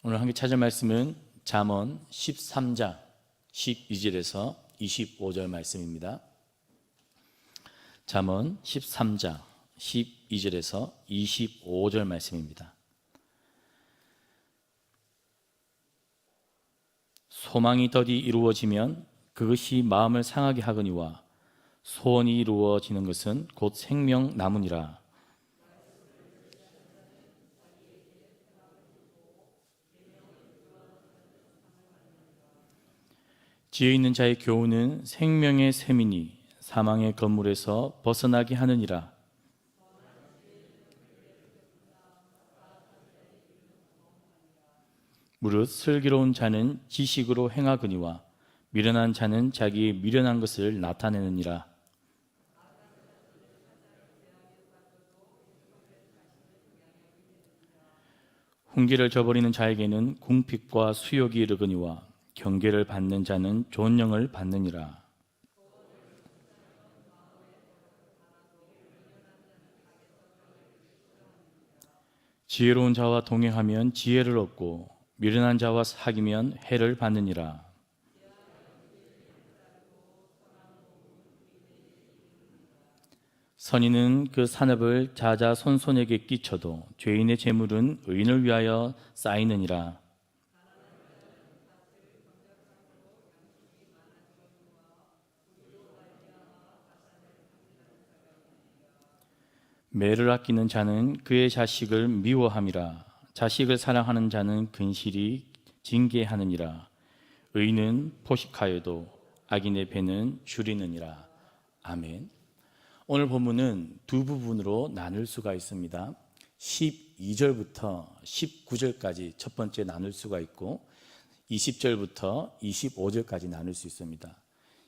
오늘 함께 찾을 말씀은 잠언 13장 12절에서 25절 말씀입니다. 잠언 13장 12절에서 25절 말씀입니다. 소망이 더디 이루어지면 그것이 마음을 상하게 하거니와 소원이 이루어지는 것은 곧 생명 나무니라. 지혜 있는 자의 교훈은 생명의 샘이니 사망의 건물에서 벗어나게 하느니라. 무릇 슬기로운 자는 지식으로 행하거니와 미련한 자는 자기의 미련한 것을 나타내느니라. 훈계를 저버리는 자에게는 궁핍과 수욕이 이르거니와 경계를 받는 자는 존영을 받느니라. 지혜로운 자와 동행하면 지혜를 얻고 미련한 자와 사귀면 해를 받느니라. 선인은 그 산업을 자자손손에게 끼쳐도 죄인의 재물은 의인을 위하여 쌓이느니라. 매를 아끼는 자는 그의 자식을 미워함이라. 자식을 사랑하는 자는 근실이 징계하느니라. 의인은 포식하여도 악인의 배는 줄이느니라. 아멘. 오늘 본문은 두 부분으로 나눌 수가 있습니다. 12절부터 19절까지 첫 번째 나눌 수가 있고 20절부터 25절까지 나눌 수 있습니다.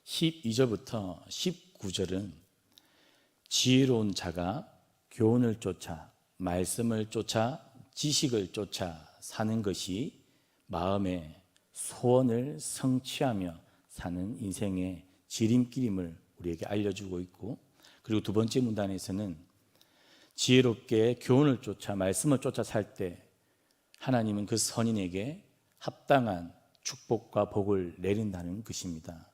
12절부터 19절은 지혜로운 자가 교훈을 쫓아, 말씀을 쫓아, 지식을 쫓아 사는 것이 마음의 소원을 성취하며 사는 인생의 지름길임을 우리에게 알려주고 있고, 그리고 두 번째 문단에서는 지혜롭게 교훈을 쫓아, 말씀을 쫓아 살 때 하나님은 그 선인에게 합당한 축복과 복을 내린다는 것입니다.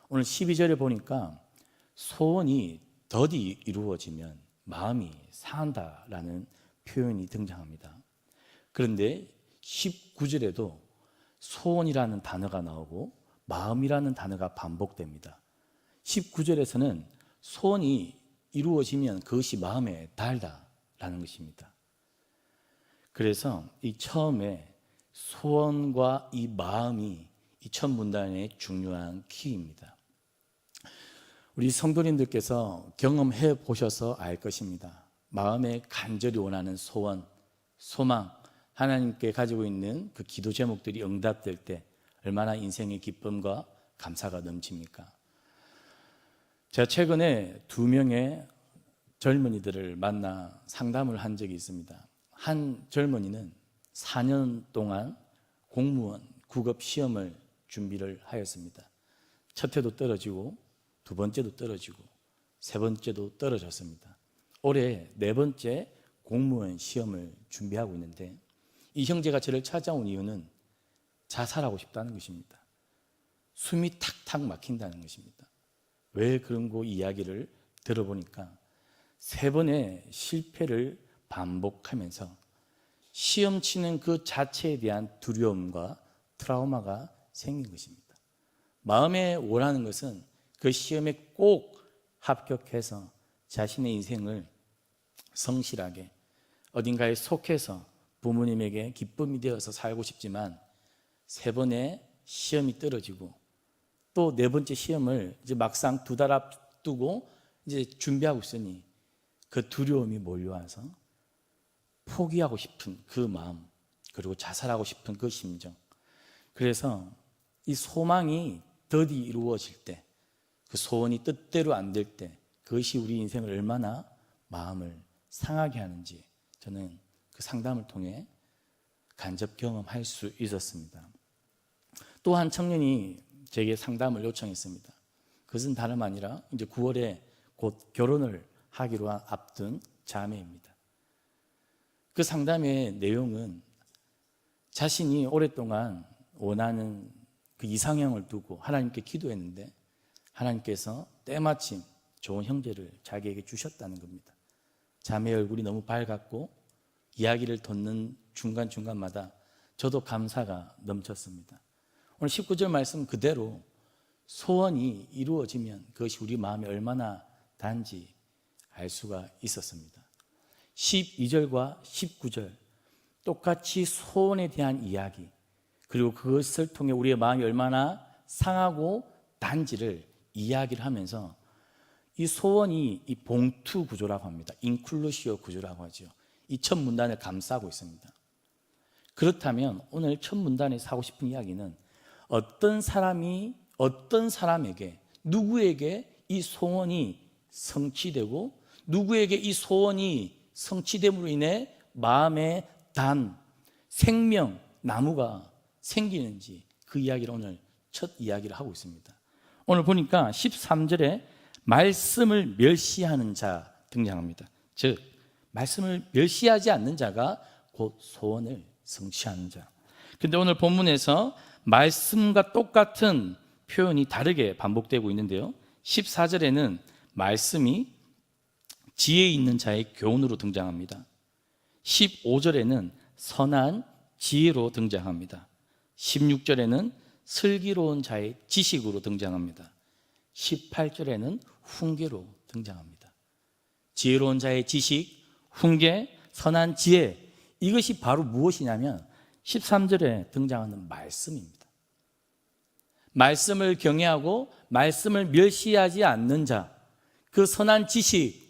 오늘 12절에 보니까 소원이 더디 이루어지면 마음이 상한다라는 표현이 등장합니다. 그런데 19절에도 소원이라는 단어가 나오고 마음이라는 단어가 반복됩니다. 19절에서는 소원이 이루어지면 그것이 마음에 달다라는 것입니다. 그래서 이 처음에 소원과 이 마음이 이 첫 문단의 중요한 키입니다. 우리 성도님들께서 경험해 보셔서 알 것입니다. 마음에 간절히 원하는 소원, 소망, 하나님께 가지고 있는 그 기도 제목들이 응답될 때 얼마나 인생의 기쁨과 감사가 넘칩니까? 제가 최근에 2명의 젊은이들을 만나 상담을 한 적이 있습니다. 한 젊은이는 4년 동안 공무원 국업 시험을 준비를 하였습니다. 첫 해도 떨어지고 두 번째도 떨어지고 세 번째도 떨어졌습니다. 올해 4번째 공무원 시험을 준비하고 있는데 이 형제가 저를 찾아온 이유는 자살하고 싶다는 것입니다. 숨이 탁탁 막힌다는 것입니다. 왜 그런고 이야기를 들어보니까 3번의 실패를 반복하면서 시험 치는 그 자체에 대한 두려움과 트라우마가 생긴 것입니다. 마음에 원하는 것은 그 시험에 꼭 합격해서 자신의 인생을 성실하게 어딘가에 속해서 부모님에게 기쁨이 되어서 살고 싶지만 3번의 시험이 떨어지고 또 4번째 시험을 이제 막상 2달 앞두고 이제 준비하고 있으니 그 두려움이 몰려와서 포기하고 싶은 그 마음, 그리고 자살하고 싶은 그 심정. 그래서 이 소망이 더디 이루어질 때, 그 소원이 뜻대로 안 될 때 그것이 우리 인생을 얼마나 마음을 상하게 하는지 저는 그 상담을 통해 간접 경험할 수 있었습니다. 또 한 청년이 제게 상담을 요청했습니다. 그것은 다름 아니라 이제 9월에 곧 결혼을 하기로 앞둔 자매입니다. 그 상담의 내용은 자신이 오랫동안 원하는 그 이상형을 두고 하나님께 기도했는데 하나님께서 때마침 좋은 형제를 자기에게 주셨다는 겁니다. 자매의 얼굴이 너무 밝았고 이야기를 듣는 중간중간마다 저도 감사가 넘쳤습니다. 오늘 19절 말씀 그대로 소원이 이루어지면 그것이 우리 마음에 얼마나 단지 알 수가 있었습니다. 12절과 19절 똑같이 소원에 대한 이야기, 그리고 그것을 통해 우리의 마음이 얼마나 상하고 단지를 이야기를 하면서 이 소원이 이 봉투 구조라고 합니다. 인클루시오 구조라고 하죠. 이 첫 문단을 감싸고 있습니다. 그렇다면 오늘 첫 문단에서 하고 싶은 이야기는 어떤 사람이 어떤 사람에게, 누구에게 이 소원이 성취되고 누구에게 이 소원이 성취됨으로 인해 마음의 단, 생명, 나무가 생기는지 그 이야기를 오늘 첫 이야기를 하고 있습니다. 오늘 보니까 13절에 말씀을 멸시하는 자 등장합니다. 즉 말씀을 멸시하지 않는 자가 곧 소원을 성취하는 자. 근데 오늘 본문에서 말씀과 똑같은 표현이 다르게 반복되고 있는데요, 14절에는 말씀이 지혜 있는 자의 교훈으로 등장합니다. 15절에는 선한 지혜로 등장합니다. 16절에는 슬기로운 자의 지식으로 등장합니다. 18절에는 훈계로 등장합니다. 지혜로운 자의 지식, 훈계, 선한 지혜, 이것이 바로 무엇이냐면 13절에 등장하는 말씀입니다. 말씀을 경외하고 말씀을 멸시하지 않는 자, 그 선한 지식,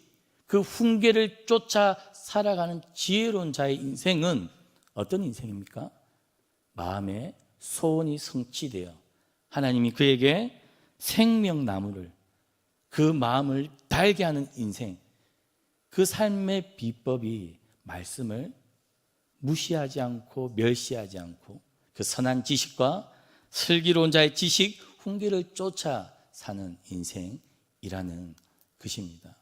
그 훈계를 쫓아 살아가는 지혜로운 자의 인생은 어떤 인생입니까? 마음에 소원이 성취되어 하나님이 그에게 생명나무를, 그 마음을 달게 하는 인생, 그 삶의 비법이 말씀을 무시하지 않고 멸시하지 않고 그 선한 지식과 슬기로운 자의 지식, 훈계를 쫓아 사는 인생이라는 것입니다.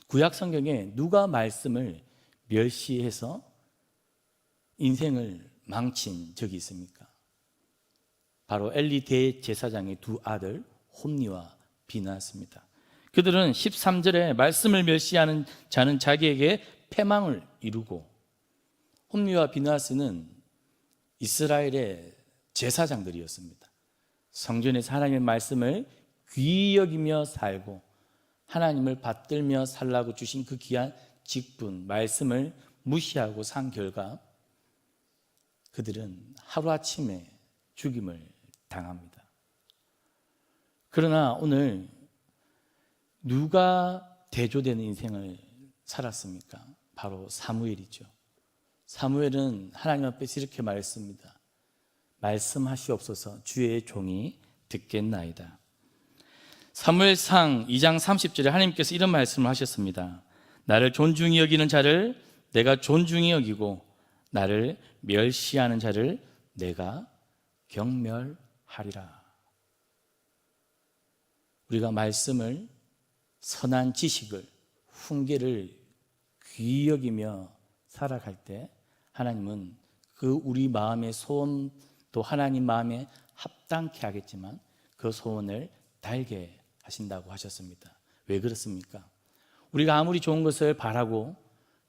구약 성경에 누가 말씀을 멸시해서 인생을 망친 적이 있습니까? 바로 엘리 대제사장의 두 아들 홈니와 비느하스입니다. 그들은 13절에 말씀을 멸시하는 자는 자기에게 패망을 이루고, 홈니와 비느하스는 이스라엘의 제사장들이었습니다. 성전에서 하나님의 말씀을 귀히 여기며 살고 하나님을 받들며 살라고 주신 그 귀한 직분, 말씀을 무시하고 산 결과 그들은 하루아침에 죽임을 당합니다. 그러나 오늘 누가 대조되는 인생을 살았습니까? 바로 사무엘이죠. 사무엘은 하나님 앞에서 이렇게 말했습니다. 말씀하시옵소서, 주의 종이 듣겠나이다. 사무엘상 2장 30절에 하나님께서 이런 말씀을 하셨습니다. 나를 존중히 여기는 자를 내가 존중히 여기고 나를 멸시하는 자를 내가 경멸하리라. 우리가 말씀을, 선한 지식을, 훈계를 귀히 여기며 살아갈 때 하나님은 그 우리 마음의 소원도 하나님 마음에 합당케 하겠지만 그 소원을 달게 하신다고 하셨습니다. 왜 그렇습니까? 우리가 아무리 좋은 것을 바라고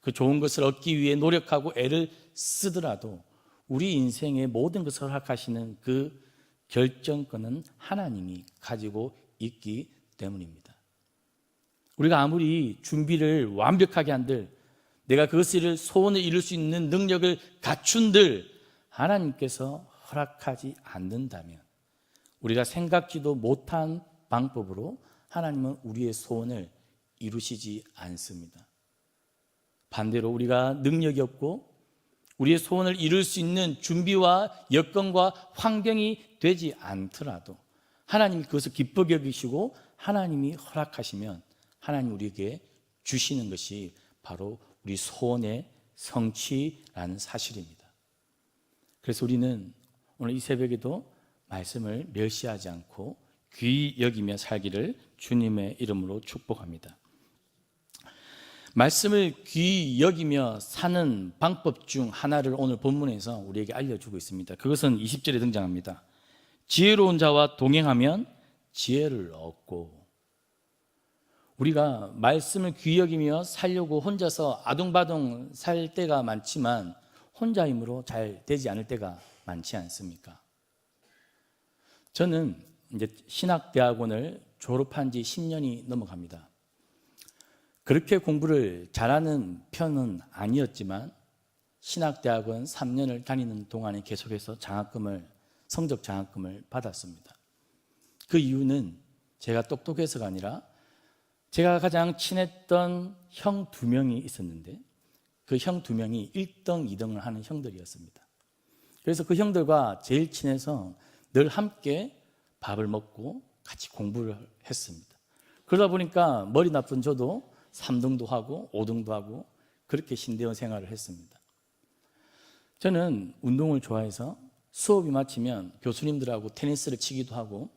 그 좋은 것을 얻기 위해 노력하고 애를 쓰더라도 우리 인생의 모든 것을 허락하시는 그 결정권은 하나님이 가지고 있기 때문입니다. 우리가 아무리 준비를 완벽하게 한들, 내가 그것을 소원을 이룰 수 있는 능력을 갖춘들 하나님께서 허락하지 않는다면, 우리가 생각지도 못한 방법으로 하나님은 우리의 소원을 이루시지 않습니다. 반대로 우리가 능력이 없고 우리의 소원을 이룰 수 있는 준비와 여건과 환경이 되지 않더라도 하나님이 그것을 기쁘게 여기시고 하나님이 허락하시면 하나님 우리에게 주시는 것이 바로 우리 소원의 성취라는 사실입니다. 그래서 우리는 오늘 이 새벽에도 말씀을 멸시하지 않고 귀히 여기며 살기를 주님의 이름으로 축복합니다. 말씀을 귀히 여기며 사는 방법 중 하나를 오늘 본문에서 우리에게 알려주고 있습니다. 그것은 20절에 등장합니다. 지혜로운 자와 동행하면 지혜를 얻고. 우리가 말씀을 귀히 여기며 살려고 혼자서 아둥바둥 살 때가 많지만 혼자 힘으로 잘 되지 않을 때가 많지 않습니까? 저는 이제 신학대학원을 졸업한 지 10년이 넘어갑니다. 그렇게 공부를 잘하는 편은 아니었지만 신학대학원 3년을 다니는 동안에 계속해서 성적 장학금을 받았습니다. 그 이유는 제가 똑똑해서가 아니라 제가 가장 친했던 형 2명이 있었는데 그 형 2명이 1등, 2등을 하는 형들이었습니다. 그래서 그 형들과 제일 친해서 늘 함께 밥을 먹고 같이 공부를 했습니다. 그러다 보니까 머리 나쁜 저도 3등도 하고 5등도 하고 그렇게 신대원 생활을 했습니다. 저는 운동을 좋아해서 수업이 마치면 교수님들하고 테니스를 치기도 하고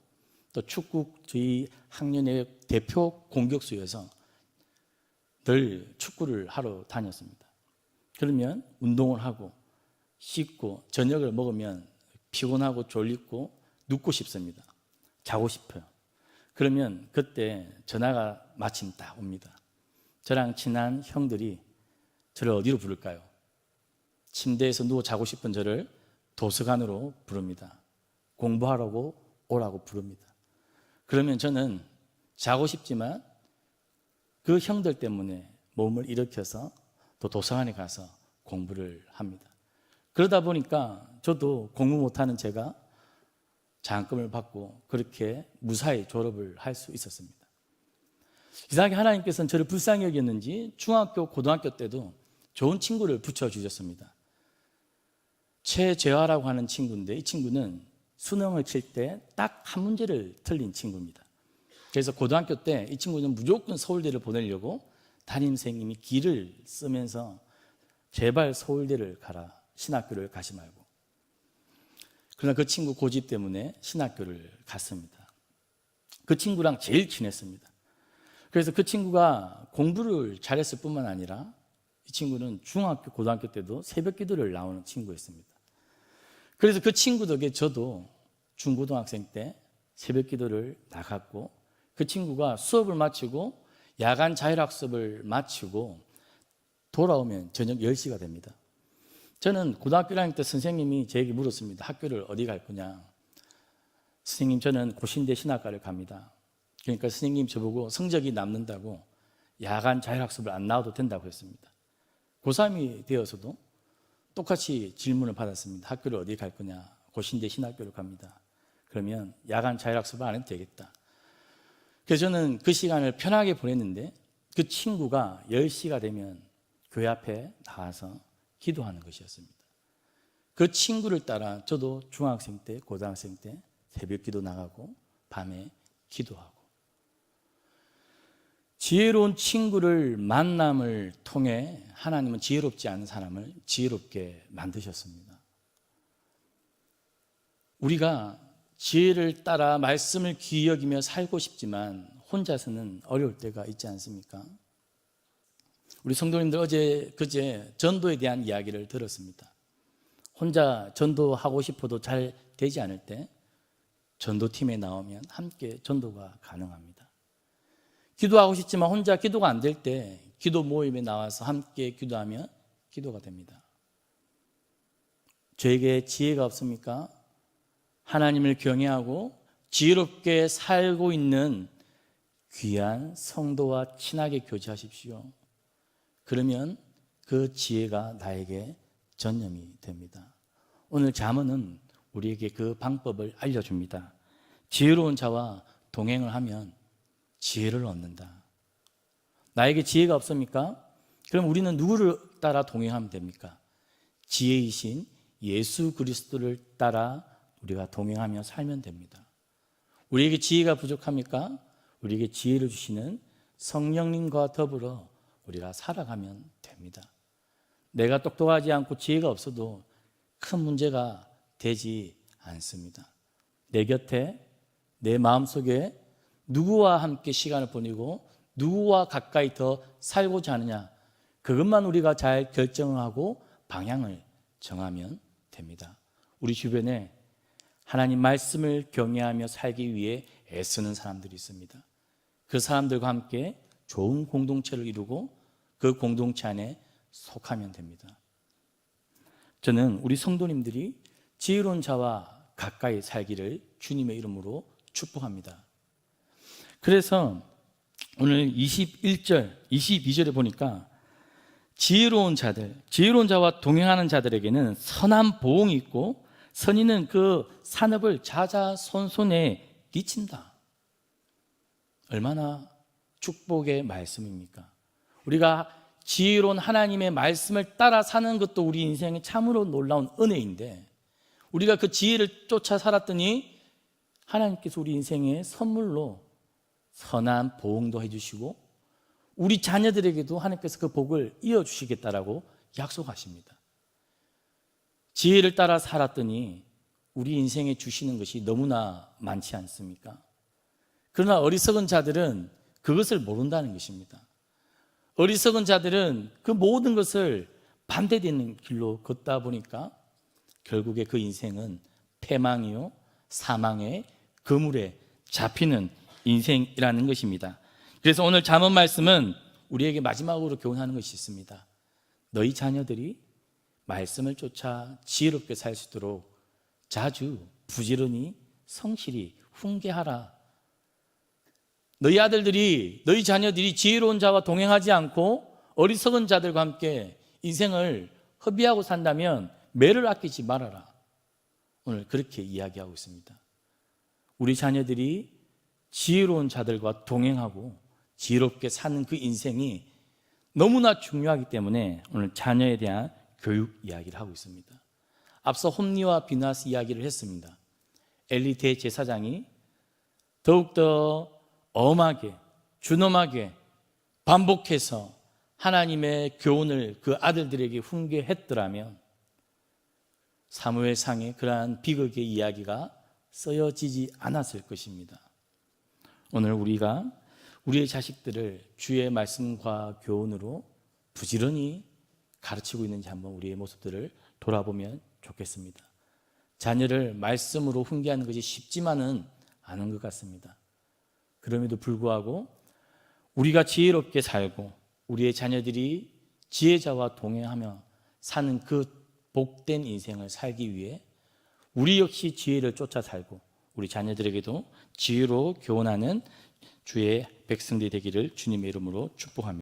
또 축구 저희 학년의 대표 공격수여서 늘 축구를 하러 다녔습니다. 그러면 운동을 하고 씻고 저녁을 먹으면 피곤하고 졸리고 눕고 싶습니다. 자고 싶어요. 그러면 그때 전화가 마침 딱 옵니다. 저랑 친한 형들이 저를 어디로 부를까요? 침대에서 누워 자고 싶은 저를 도서관으로 부릅니다. 공부하라고 오라고 부릅니다. 그러면 저는 자고 싶지만 그 형들 때문에 몸을 일으켜서 또 도서관에 가서 공부를 합니다. 그러다 보니까 저도 공부 못하는 제가 장학금을 받고 그렇게 무사히 졸업을 할 수 있었습니다. 이상하게 하나님께서는 저를 불쌍히 여겼는지 중학교, 고등학교 때도 좋은 친구를 붙여주셨습니다. 최재화라고 하는 친구인데 이 친구는 수능을 칠 때 딱 한 문제를 틀린 친구입니다. 그래서 고등학교 때 이 친구는 무조건 서울대를 보내려고 담임선생님이 기를 쓰면서 제발 서울대를 가라, 신학교를 가지 말고. 그러나 그 친구 고집 때문에 신학교를 갔습니다. 그 친구랑 제일 친했습니다. 그래서 그 친구가 공부를 잘했을 뿐만 아니라 이 친구는 중학교, 고등학교 때도 새벽 기도를 나오는 친구였습니다. 그래서 그 친구 덕에 저도 중고등학생 때 새벽 기도를 나갔고 그 친구가 수업을 마치고 야간 자율학습을 마치고 돌아오면 저녁 10시가 됩니다. 저는 고등학교 1학년 때 선생님이 저에게 물었습니다. 학교를 어디 갈 거냐? 선생님, 저는 고신대 신학과를 갑니다. 그러니까 선생님 저보고 성적이 남는다고 야간 자율학습을 안 나와도 된다고 했습니다. 고3이 되어서도 똑같이 질문을 받았습니다. 학교를 어디 갈 거냐? 고신대 신학교를 갑니다. 그러면 야간 자율학습을 안 해도 되겠다. 그래서 저는 그 시간을 편하게 보냈는데 그 친구가 10시가 되면 교회 앞에 나와서 기도하는 것이었습니다. 그 친구를 따라 저도 중학생 때, 고등학생 때 새벽 기도 나가고 밤에 기도하고 지혜로운 친구를 만남을 통해 하나님은 지혜롭지 않은 사람을 지혜롭게 만드셨습니다. 우리가 지혜를 따라 말씀을 귀히 여기며 살고 싶지만 혼자서는 어려울 때가 있지 않습니까? 우리 성도님들 그제 전도에 대한 이야기를 들었습니다. 혼자 전도하고 싶어도 잘 되지 않을 때 전도팀에 나오면 함께 전도가 가능합니다. 기도하고 싶지만 혼자 기도가 안 될 때 기도 모임에 나와서 함께 기도하면 기도가 됩니다. 저에게 지혜가 없습니까? 하나님을 경외하고 지혜롭게 살고 있는 귀한 성도와 친하게 교제하십시오. 그러면 그 지혜가 나에게 전념이 됩니다. 오늘 잠언은 우리에게 그 방법을 알려줍니다. 지혜로운 자와 동행을 하면 지혜를 얻는다. 나에게 지혜가 없습니까? 그럼 우리는 누구를 따라 동행하면 됩니까? 지혜이신 예수 그리스도를 따라 우리가 동행하며 살면 됩니다. 우리에게 지혜가 부족합니까? 우리에게 지혜를 주시는 성령님과 더불어 우리가 살아가면 됩니다. 내가 똑똑하지 않고 지혜가 없어도 큰 문제가 되지 않습니다. 내 곁에, 내 마음속에 누구와 함께 시간을 보내고 누구와 가까이 더 살고자 하느냐, 그것만 우리가 잘 결정하고 방향을 정하면 됩니다. 우리 주변에 하나님 말씀을 경외하며 살기 위해 애쓰는 사람들이 있습니다. 그 사람들과 함께 좋은 공동체를 이루고 그 공동체 안에 속하면 됩니다. 저는 우리 성도님들이 지혜로운 자와 가까이 살기를 주님의 이름으로 축복합니다. 그래서 오늘 21절, 22절에 보니까 지혜로운 자와 동행하는 자들에게는 선한 보응이 있고 선인은 그 산업을 자자손손에 끼친다. 얼마나 축복의 말씀입니까? 우리가 지혜로운 하나님의 말씀을 따라 사는 것도 우리 인생에 참으로 놀라운 은혜인데, 우리가 그 지혜를 쫓아 살았더니 하나님께서 우리 인생에 선물로 선한 보응도 해주시고 우리 자녀들에게도 하나님께서 그 복을 이어주시겠다라고 약속하십니다. 지혜를 따라 살았더니 우리 인생에 주시는 것이 너무나 많지 않습니까? 그러나 어리석은 자들은 그것을 모른다는 것입니다. 어리석은 자들은 그 모든 것을 반대되는 길로 걷다 보니까 결국에 그 인생은 패망이요 사망의 그물에 잡히는 인생이라는 것입니다. 그래서 오늘 잠언 말씀은 우리에게 마지막으로 교훈하는 것이 있습니다. 너희 자녀들이 말씀을 쫓아 지혜롭게 살 수 있도록 자주 부지런히 성실히 훈계하라. 너희 아들들이, 너희 자녀들이 지혜로운 자와 동행하지 않고 어리석은 자들과 함께 인생을 허비하고 산다면 매를 아끼지 말아라. 오늘 그렇게 이야기하고 있습니다. 우리 자녀들이 지혜로운 자들과 동행하고 지혜롭게 사는 그 인생이 너무나 중요하기 때문에 오늘 자녀에 대한 교육 이야기를 하고 있습니다. 앞서 홈리와 비나스 이야기를 했습니다. 엘리 대제사장이 더욱더 엄하게 준엄하게 반복해서 하나님의 교훈을 그 아들들에게 훈계했더라면 사무엘상에 그러한 비극의 이야기가 쓰여지지 않았을 것입니다. 오늘 우리가 우리의 자식들을 주의 말씀과 교훈으로 부지런히 가르치고 있는지 한번 우리의 모습들을 돌아보면 좋겠습니다. 자녀를 말씀으로 훈계하는 것이 쉽지만은 않은 것 같습니다. 그럼에도 불구하고 우리가 지혜롭게 살고 우리의 자녀들이 지혜자와 동행하며 사는 그 복된 인생을 살기 위해 우리 역시 지혜를 쫓아 살고 우리 자녀들에게도 지혜로 교훈하는 주의 백성들이 되기를 주님의 이름으로 축복합니다.